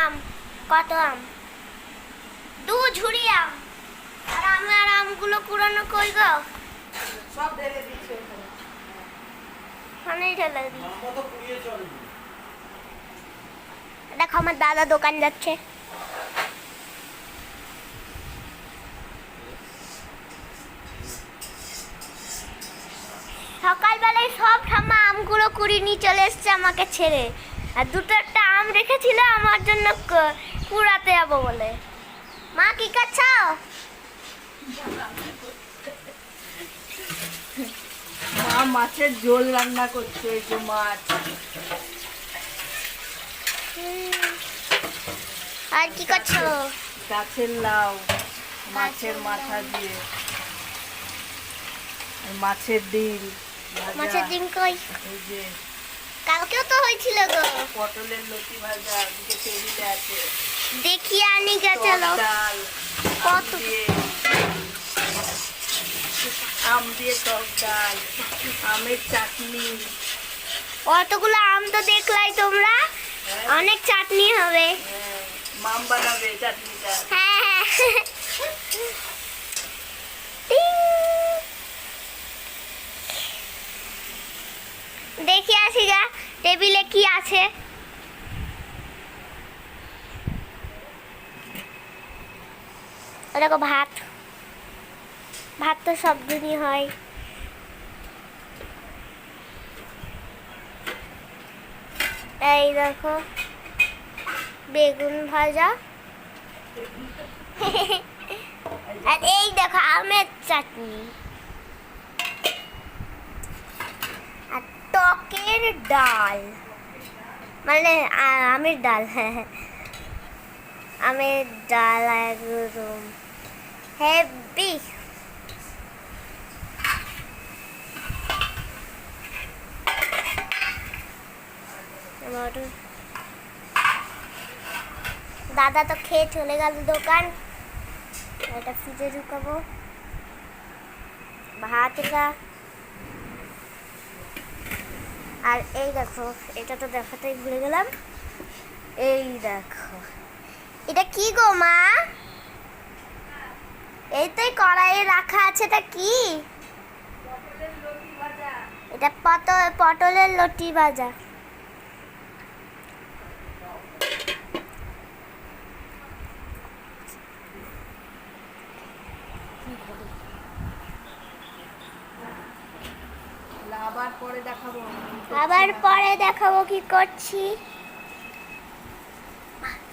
আম, কত আম, দু ঝুড়ি আম। আর আমার আমগুলো কুড়ানো কই গো? সব ঢেলে দিচ্ছি ওখানে। ওখানেই ঢেলে দিই। মামা তো কুড়িয়ে চলে। দেখো আমার দাদা দোকান যাচ্ছে। সকালবেলায় সব ঠাম্মা আমগুলো কুড়ি নিয়ে চলে এসছে আমাকে ছেড়ে। আর দুটো একটা আম রেখেছিল আমার জন্য কুড়াতে যাবো বলে। মা কি করছো? মা মাছের ঝোল রান্না করছে, এই যে মাছ। আর কি করছো? গাছের লাউ মাছের মাথা দিয়ে, আর মাছের ডিম ভাজা। মাছের ডিম কই? এই যে কালকেও তো হয়েছিল গো। পটলের লতি ভাজা এদিকে টেবিলে আছে। দেখি আনি গেছে টক ডাল কত আম দিয়ে টক ডাল, আমের চাটনি। অতগুলো আম তো দেখলাই তোমরা, অনেক চাটনি হবে। হ্যাঁ, মাম বানাবে চাটনিটা। হ্যাঁ হ্যাঁ। টিং। দেখি আসি গা টেবিলে কি আছে। দেখো ভাত, ভাত তো সব দিনই হয়। এই দেখো বেগুন ভাজা, আর এই দেখো আমের চাটনি, আর টকের ডাল, মানে আমের ডাল। হ্যাঁ আমের ডাল একদম হেভি। দাদা তো খেয়ে চলে গেল দোকান। এটা ফ্রিজে ঢুকাবো ভাতটা। আর এই দেখো, এটা তো দেখাতেই ভুলে গেলাম। এই দেখো এটা কি গো মা? এই তো কড়াইয়ে রাখা আছে, এটা কি? এটা পটলের লতি ভাজা। আবার পরে দেখাবো। আবার পরে দেখাবো কি করছি।